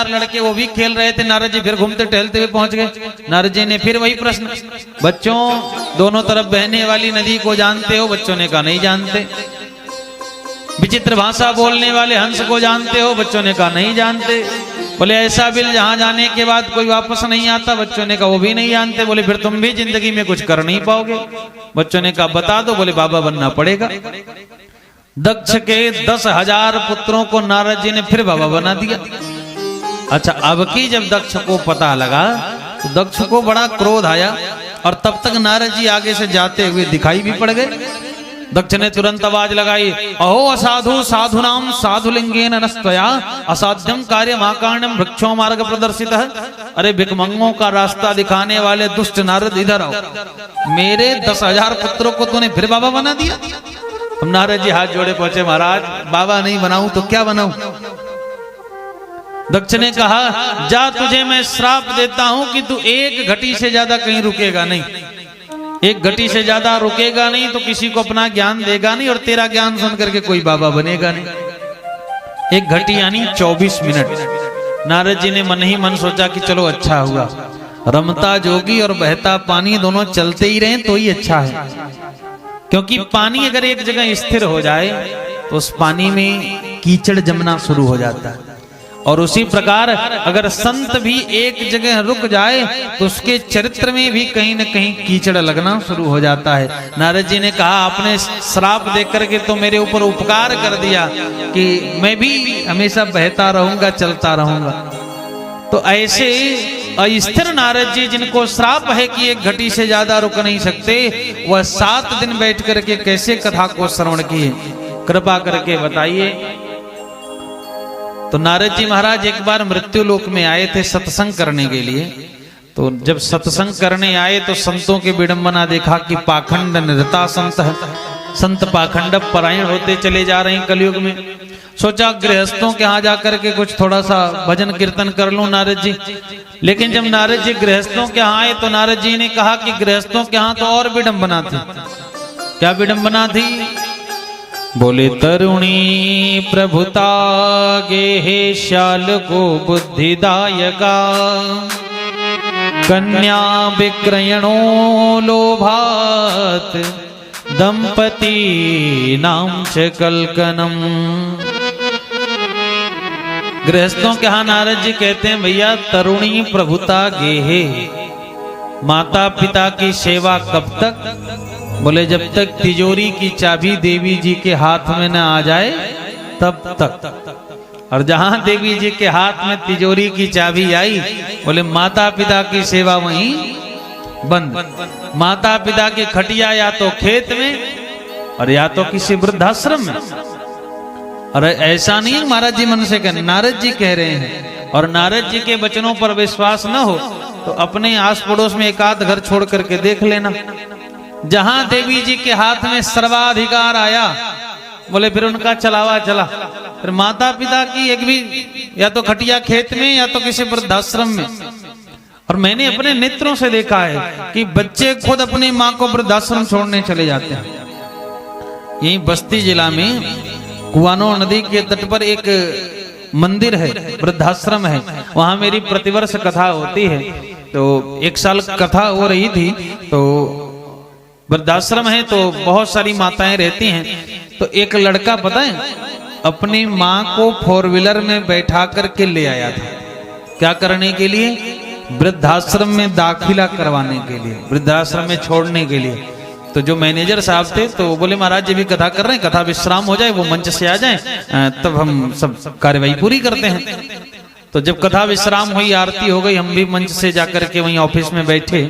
लड़के वो भी खेल रहे थे। नारद जी फिर घूमते टहलते हुए पहुंच गए। नारद जी ने फिर वही प्रश्न, बच्चों दोनों तरफ बहने वाली नदी को जानते हो? बच्चों ने कहा नहीं जानते। विचित्र भाषा बोलने वाले हंस को जानते हो? बच्चों ने कहा नहीं जानते। बोले ऐसा बिल जहां जाने के बाद कोई वापस नहीं आता? बच्चों ने कहा वो भी नहीं जानते। बोले फिर तुम भी जिंदगी में कुछ कर नहीं पाओगे? बच्चों ने कहा बता दो। बोले बाबा बनना पड़ेगा। दक्ष के 10,000 पुत्रों को नारद जी ने फिर बाबा बना दिया। अच्छा, अब की जब दक्ष को पता लगा तो दक्ष को बड़ा क्रोध आया और तब तक नारद जी आगे से जाते हुए दिखाई भी पड़ गए। दक्ष ने तुरंत आवाज लगाई, अहो असाधु साधुनाम साधुलिंगेन नस्तया असाध्यम कार्यम आकाण्यम वृक्षो मार्ग प्रदर्शित है। अरे भिखमंगों का रास्ता दिखाने वाले दुष्ट नारद इधर आओ, मेरे 10,000 पुत्रों को तूने फिर बाबा बना दिया। हम नारद जी हाथ जोड़े पहुंचे, महाराज बाबा नहीं बनाऊं तो क्या बनाऊं? दक्ष ने कहा जा तुझे मैं श्राप देता हूं कि तू एक घटी से ज्यादा कहीं रुकेगा नहीं। एक घटी से ज्यादा रुकेगा नहीं तो किसी को अपना ज्ञान देगा नहीं और तेरा ज्ञान सुन करके कोई बाबा बनेगा नहीं। एक घटी यानी 24 मिनट। नारद जी ने मन ही मन सोचा कि चलो अच्छा हुआ, रमता जोगी और बहता पानी दोनों चलते ही रहे तो ही अच्छा है। क्योंकि पानी अगर एक जगह स्थिर हो जाए तो उस पानी में कीचड़ जमना शुरू हो जाता है, और उसी प्रकार अगर संत भी एक जगह रुक जाए तो उसके चरित्र में भी कहीं न कहीं कीचड़ लगना शुरू हो जाता है। नारद जी ने कहा आपने श्राप दे करके तो मेरे ऊपर उपकार कर दिया कि मैं भी हमेशा बहता रहूंगा, चलता रहूंगा। तो ऐसे अस्थिर नारद जी जिनको श्राप है कि एक घटी से ज्यादा रुक नहीं सकते, वह 7 दिन बैठ करके कैसे कथा को श्रवण किए, कृपा करके बताइए। तो नारद जी महाराज एक बार मृत्यु लोक में आए थे सत्संग करने के लिए। तो जब सत्संग करने आए तो संतों की विडंबना देखा कि पाखंड निरता संत है। संत पाखंड परायण होते चले जा रहे हैं कलयुग में। सोचा गृहस्थों के यहाँ जाकर के कुछ थोड़ा सा भजन कीर्तन कर लूं नारद जी। लेकिन जब नारद जी गृहस्थों के यहाँ आए तो नारद जी ने कहा कि गृहस्थों के यहाँ तो और विडंबना थी। क्या विडंबना थी? बोले तरुणी प्रभुता गे हे श्याल को बुद्धिदायका, कन्या विक्रयणो लोभात दंपति नाम च कलकनम। गृहस्थों के यहाँ नारद जी कहते हैं भैया तरुणी प्रभुता गेहे, माता पिता की सेवा कब तक? बोले जब तक तिजोरी की चाबी देवी जी के हाथ में न आ जाए तब तक। और जहां देवी जी के हाथ में तिजोरी की चाबी आई, बोले माता पिता की सेवा वहीं बंद। माता पिता की खटिया या तो खेत में और या तो किसी वृद्धाश्रम में। और ऐसा नहीं महाराज जी मन से कहने, नारद जी कह रहे हैं। और नारद जी के वचनों पर विश्वास न हो तो अपने आस पड़ोस में एक आध घर छोड़ करके देख लेना। जहां देवी जी के हाथ में सर्वाधिकार आया, बोले फिर उनका चलावा चला। फिर माता पिता की एक भी या तो खटिया खेत में या तो किसी वृद्धाश्रम में। और मैंने अपने नेत्रों से देखा है कि बच्चे खुद अपनी माँ को वृद्धाश्रम छोड़ने चले जाते हैं। यही बस्ती जिला में कुआनो नदी के तट पर एक मंदिर है, वृद्धाश्रम है। वहां मेरी प्रतिवर्ष कथा होती है। तो एक साल कथा हो रही थी, तो वृद्धाश्रम है तो बहुत सारी माताएं रहती हैं। तो एक लड़का पता है अपनी माँ को 4 व्हीलर में बैठा करके ले आया था। क्या करने के लिए? वृद्धाश्रम में दाखिला करवाने के लिए, वृद्धाश्रम में छोड़ने के लिए। तो जो मैनेजर साहब थे तो बोले महाराज जी भी कथा कर रहे हैं, कथा विश्राम हो जाए, वो मंच से आ जाए, तब हम सब कार्यवाही पूरी करते हैं। तो जब कथा विश्राम हुई, आरती हो गई, हम भी मंच से जाकर के वहीं ऑफिस में बैठे।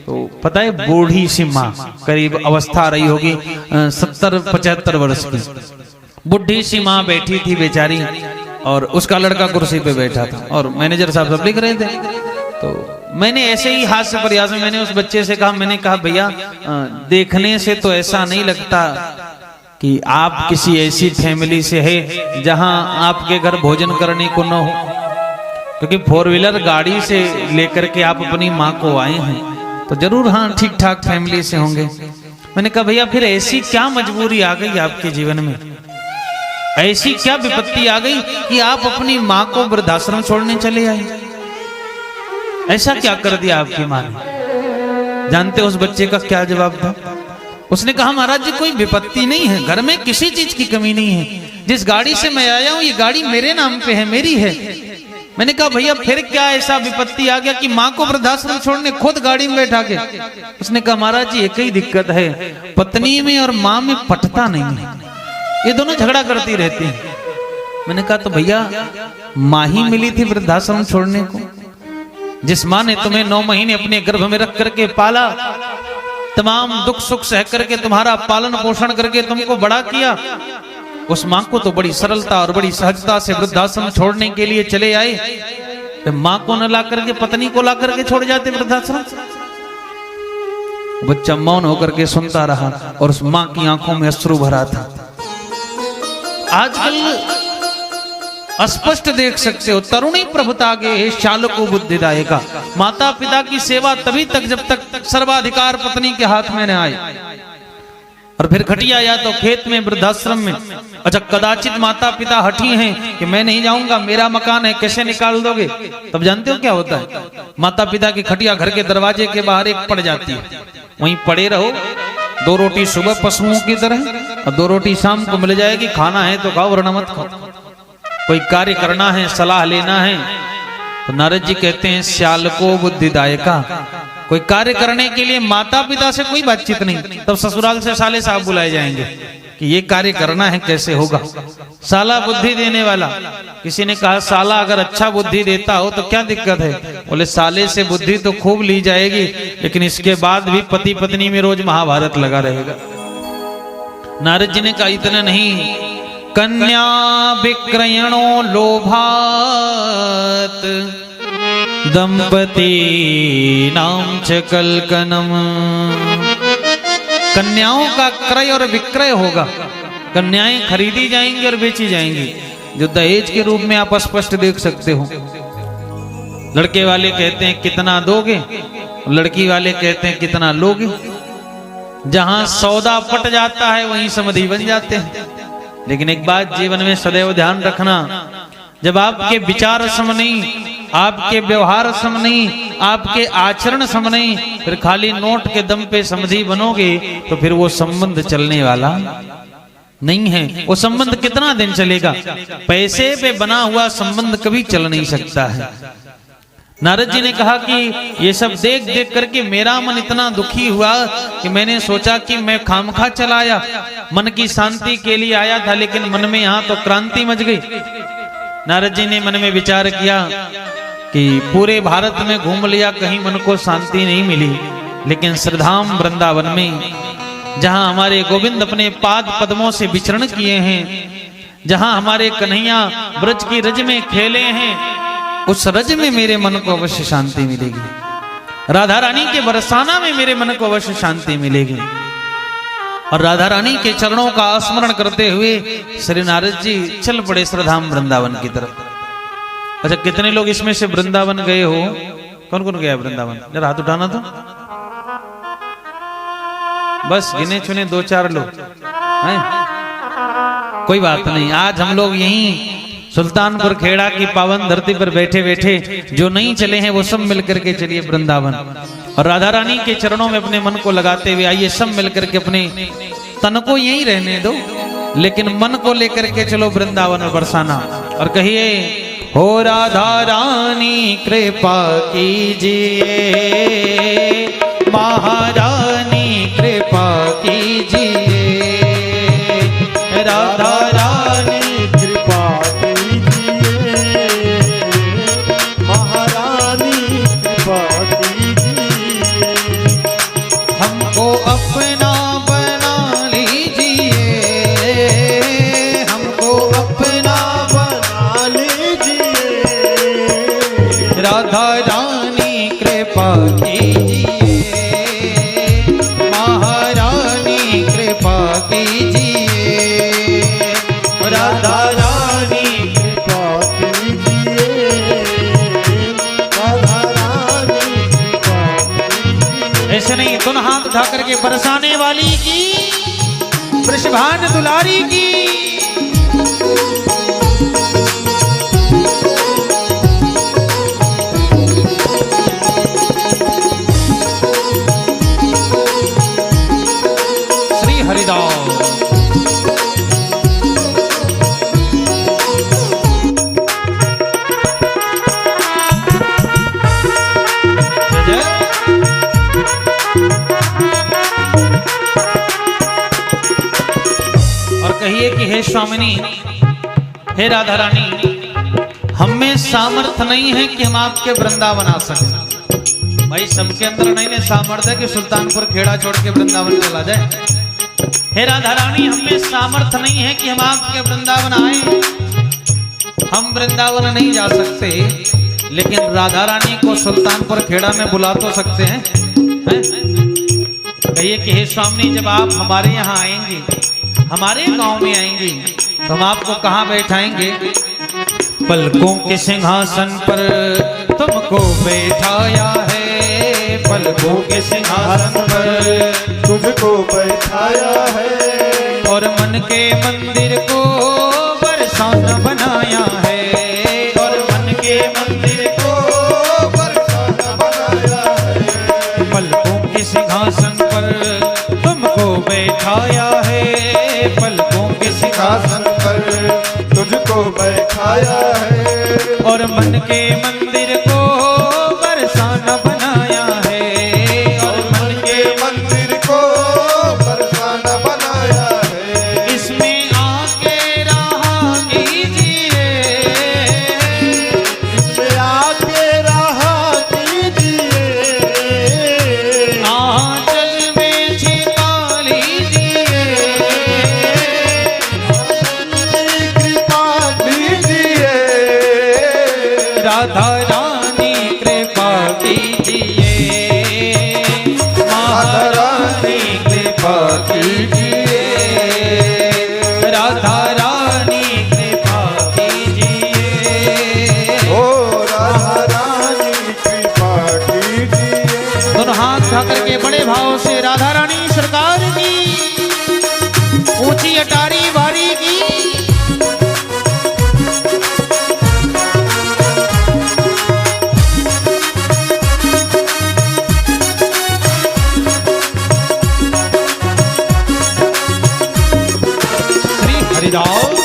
तो पता है बूढ़ी सी माँ, करीब अवस्था रही होगी 70-75 वर्ष की, बुढ़ी सी माँ बैठी थी बेचारी, और उसका लड़का कुर्सी पे बैठा था और मैनेजर साहब सब लिख रहे थे। तो मैंने ऐसे ही हास्य प्रयास में मैंने उस बच्चे से कहा, मैंने कहा भैया देखने से तो ऐसा नहीं लगता कि आप किसी ऐसी फैमिली से है जहां आपके घर भोजन करने को न हो, क्योंकि 4 व्हीलर गाड़ी से लेकर के आप अपनी माँ को आए हैं, तो जरूर हाँ ठीक ठाक फैमिली से होंगे। मैंने कहा भैया फिर ऐसी क्या मजबूरी आ गई आपके जीवन में ऐसी क्या विपत्ति आ गई कि आप अपनी माँ को वृद्धाश्रम छोड़ने चले आए? ऐसा क्या कर दिया आपकी माँ ने? जानते हो उस बच्चे का क्या जवाब था? उसने कहा महाराज जी कोई विपत्ति नहीं है, घर में किसी चीज की कमी नहीं है। जिस गाड़ी से मैं आया हूं ये गाड़ी मेरे नाम पे है, मेरी है। मैंने कहा भैया फिर क्या ऐसा विपत्ति आ गया कि माँ को वृद्धाश्रम छोड़ने खुद गाड़ी में बैठा के? उसने कहा महाराज जी एक ही दिक्कत है, पत्नी में और माँ में पटता नहीं है, ये दोनों झगड़ा करती रहती हैं। मैंने कहा तो भैया माँ ही मिली थी वृद्धाश्रम छोड़ने को, जिस माँ ने तुम्हें 9 महीने अपने गर्भ में रख करके पाला, तमाम दुख सुख सह करके तुम्हारा पालन पोषण करके तुमको बड़ा किया, उस माँ को तो बड़ी सरलता और बड़ी सहजता से वृद्धाश्रम छोड़ने के लिए चले आए। तो माँ को न ला करके पत्नी को ला करके छोड़ जाते वृद्धाश्रम। बच्चा मौन होकर के सुनता रहा और उस माँ की आंखों में अश्रु भरा था। आजकल स्पष्ट देख सकते हो, तरुणी प्रभुता गे शालको बुद्धिदायका। माता पिता की सेवा तभी तक जब तक सर्वाधिकार पत्नी के हाथ में न आए। और फिर खटिया या तो खेत में वृद्धाश्रम में, अच्छा कदाचित माता पिता हठी हैं कि मैं नहीं जाऊंगा, मेरा मकान है, कैसे निकाल दोगे? तब जानते हो क्या होता है? माता पिता की खटिया घर के दरवाजे के बाहर एक पड़ जाती है, वहीं पड़े रहो, 2 रोटी सुबह पशुओं की तरह और 2 रोटी शाम को मिल जाएगी, खाना है तो खाओ वरना मत खाओ। कोई कार्य करना है, सलाह लेना है, तो नारद जी कहते हैं श्यालको बुद्धिदायका। कोई कार्य करने के लिए माता पिता से कोई बातचीत नहीं, तब ससुराल से साले साहब बुलाए जाएंगे कि ये कार्य करना है, कैसे होगा? साला बुद्धि देने वाला। किसी ने कहा साला अगर अच्छा बुद्धि देता हो तो क्या दिक्कत है? बोले साले से बुद्धि तो खूब ली जाएगी, लेकिन इसके बाद भी पति पत्नी में रोज महाभारत लगा रहेगा। नारद जी ने कहा इतना नहीं, कन्या विक्रयणो लोभात दंपति नाम च कलकनम। कन्याओं का क्रय और विक्रय होगा, कन्याएं खरीदी जाएंगी और बेची जाएंगी, जो दहेज के रूप में आप स्पष्ट देख सकते हो। लड़के वाले कहते हैं कितना दोगे, लड़की वाले कहते हैं कितना लोगे। जहां सौदा पट जाता है वहीं समधि बन जाते हैं। लेकिन एक बात जीवन में सदैव ध्यान रखना, जब आपके विचार सम नहीं, आपके व्यवहार सम नहीं, आपके आचरण सम नहीं, फिर खाली नोट के दम पे समझी बनोगे तो फिर वो संबंध चलने वाला नहीं है। वो संबंध कितना दिन चलेगा? पैसे पे बना हुआ संबंध कभी चल नहीं सकता है। नारद जी ने कहा कि ये सब देख देख करके मेरा मन इतना दुखी हुआ कि मैंने सोचा कि मैं खामखा चलाया, मन की शांति के लिए आया था, लेकिन मन में यहाँ तो क्रांति मच गई। नारद जी ने मन में विचार किया कि पूरे भारत में घूम लिया, कहीं मन को शांति नहीं मिली, लेकिन श्रीधाम वृंदावन में जहां हमारे गोविंद अपने पाद पद्मों से विचरण किए हैं, जहां हमारे कन्हैया ब्रज की रज में खेले हैं, उस रज में मेरे मन को अवश्य शांति मिलेगी। राधा रानी के बरसाना में मेरे मन को अवश्य शांति मिलेगी। और राधा रानी के चरणों का स्मरण करते हुए श्री नारद जी चल पड़े श्रीधाम वृंदावन की तरफ। अच्छा कितने लोग इसमें से वृंदावन गए हो? कौन कौन गया वृंदावन? जरा हाथ उठाना तो। बस गिने चुने 2-4 लोग हैं। कोई बात नहीं, आज हम लोग यहीं सुल्तानपुर खेड़ा की पावन धरती पर बैठे बैठे जो नहीं चले हैं वो सब मिलकर के चलिए वृंदावन, और राधा रानी के चरणों में अपने मन को लगाते हुए आइए सब मिलकर के अपने तन को यहीं रहने दो, लेकिन मन को लेकर के चलो वृंदावन में बरसाना। और कहिए हो राधा रानी कृपा कीजिए, महारानी कृपा कीजिए, राधा रानी कृपा कीजिए, महारानी कृपा कीजिए, हमको अपना बना लीजिए, हमको अपना बना लीजिए, राधा रानी कृपा कीजिए, महारानी कृपा कीजिए, राधा रानी कृपा कीजिए, राधा रानी कृपा कीजिए। ऐसे नहीं, दोनों हाथ उठा करके बरसाने वाली की, वृषभान दुलारी की, श्री हरिदास। और कहिए कि हे स्वामिनी, हे राधा रानी, हम में सामर्थ्य नहीं है कि हम आपके वृंदावन आ सके। भाई सबके अंदर नहीं है सामर्थ्य कि सुल्तानपुर खेड़ा छोड़ के वृंदावन चला जाए। हे राधा रानी, हम में सामर्थ्य नहीं है कि हम आपके वृंदावन आए। हम वृंदावन नहीं जा सकते, लेकिन राधा रानी को सुल्तानपुर खेड़ा में बुला तो सकते हैं, हैं? कहिए कि हे स्वामी, जब आप हमारे यहाँ आएंगे, हमारे गांव में आएंगे, तो हम आपको कहाँ बैठाएंगे? पलकों के सिंहासन पर तुमको बैठाया है, पलकों के सिंहासन पर तुझको बैठाया है, और मन के मंदिर को बरसाना बनाया है, और मन के मंदिर को बरसाना बनाया है। पलकों के सिंहासन पर तुमको बैठाया है, पलकों के सिंहासन पर तुझको बैठाया है, और मन के मंदिर को बरसाना बनाया है, और मन के मंदिर को बरसाना बनाया है। इसमें आके रहा कीजिए, इसमें आके रहा कीजिए, आंचल में छिपा लीजिए, कृपा दीजिए, राधा रानी कृपा कीजिए, राधा रानी कृपा कीजिए, राधा रानी कृपा कीजिए। ओ राधा रानी कृपा कीजिए। दोनों हाथ उठा करके बड़े भाव से राधा रानी सरकार की ऊंची अटारी वारी की श्री हरिदास।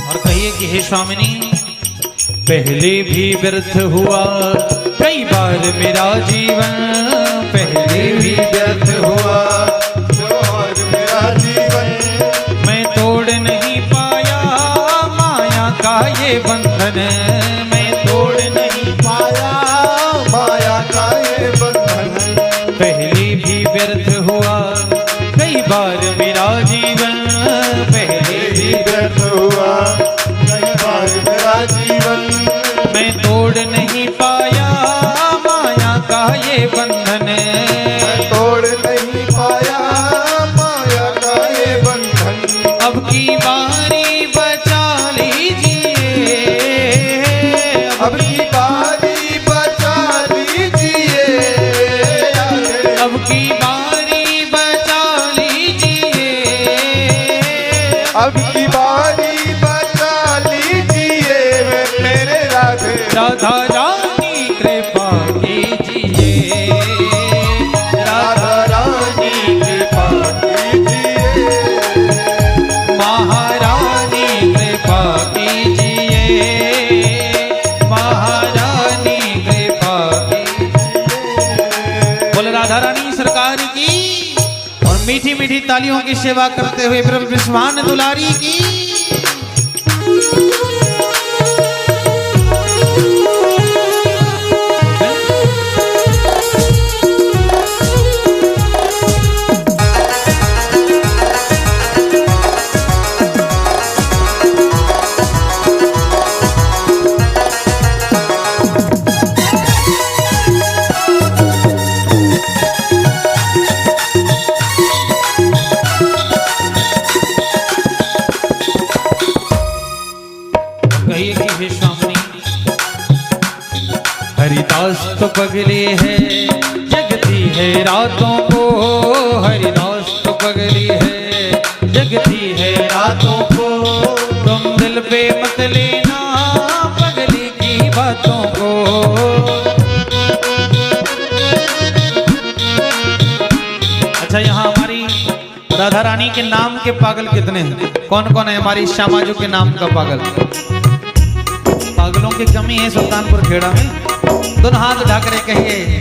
और कहिए कि हे स्वामिनी, पहले भी व्यर्थ हुआ कई बार मेरा जीवन, पहले भी व्यर्थ हुआ, और मेरा जीवन मैं तोड़ नहीं पाया माया का ये बंधन, मैं तोड़ नहीं पाया माया का ये बंधन। पहले भी व्यर्थ हुआ कई बार मेरा जीवन, पहले भी व्यर्थ हुआ कई बार मेरा जीवन, मैं तोड़ नहीं पाया माया का ये बंधन, मैं तोड़ नहीं पाया माया का ये बंधन। अब की बारी बचा लीजिए, अब की बारी बचा लीजिए, अब की बारी बचा लीजिए, अब की बारी बचा लीजिए, मेरे राधे राधा रानी कृपा कीजिए, राधा रानी कृपा कीजिए, महारानी कृपा कीजिए, महारानी कृपा कीजिए। बोल राधा रानी सरकार की। और मीठी मीठी तालियों की सेवा करते हुए ब्रह्म विश्वान दुलारी की। कहिए कि हे स्वामी, हरिदास तो पगले है जगती है रातों को, हरिदास तो पगली है जगती है रातों को। तुम दिल पे मत लेना पगली की बातों को। अच्छा, यहाँ हमारी राधा रानी के नाम के पागल कितने हैं? कौन कौन है हमारी श्यामाजू के नाम का पागल? पागलों की कमी है सुल्तानपुर खेड़ा में। दोनों हाथ उठा कर कहिए,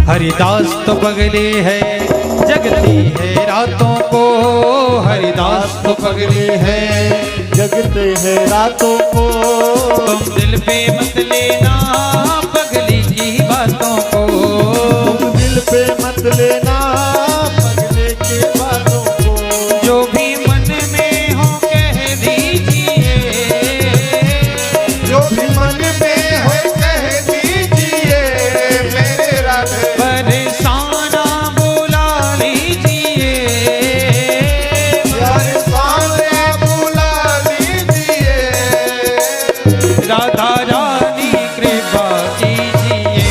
हरिदास तो पगले है जगती है रातों को, हरिदास तो पगले है जगते हैं रातों को। तुम दिल पे मत लेना पगली की बातों को। तुम दिल पे मत लेना पगले की बातों को। जो भी मन में हो कह दीजिए, जो भी मन में हो कह दीजिए मेरे राधे। परेशाना बुला लीजिए, सामने बुला लीजिए। राधा रानी कृपा कीजिए,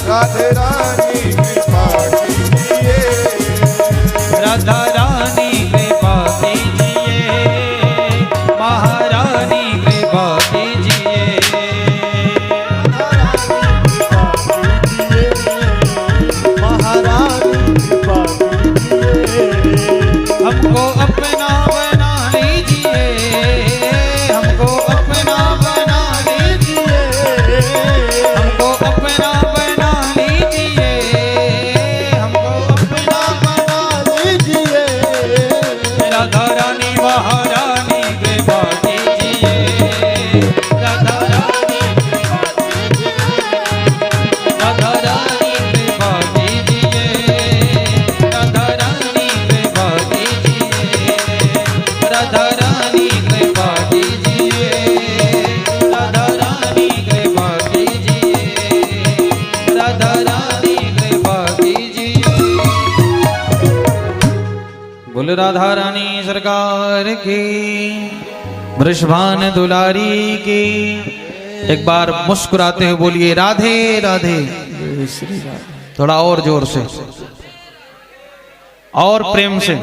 राधे रानी कृपा कीजिए। राधा रानी कृपा कीजिए, महारानी कृपा कीजिए। महारानी कृपा कीजिए। हमको अपना बना लीजिए, हमको अपना बना लीजिए, हमको अपना बना लीजिए, हमको अपना बना लीजिए। राधा रानी महारानी कृपा कीजिए, राधा रानी राधा रानी कृपा कीजिए, राधा रानी कृपा कीजिए, राधा रानी कृपा कीजिए, राधा रानी कृपा कीजिए, राधा रानी कृपा कीजिए। बोल राधा रानी सरकार की, वृषभान दुलारी की। एक बार मुस्कुराते हुए बोलिए राधे राधे। थोड़ा और जोर से और प्रेम से।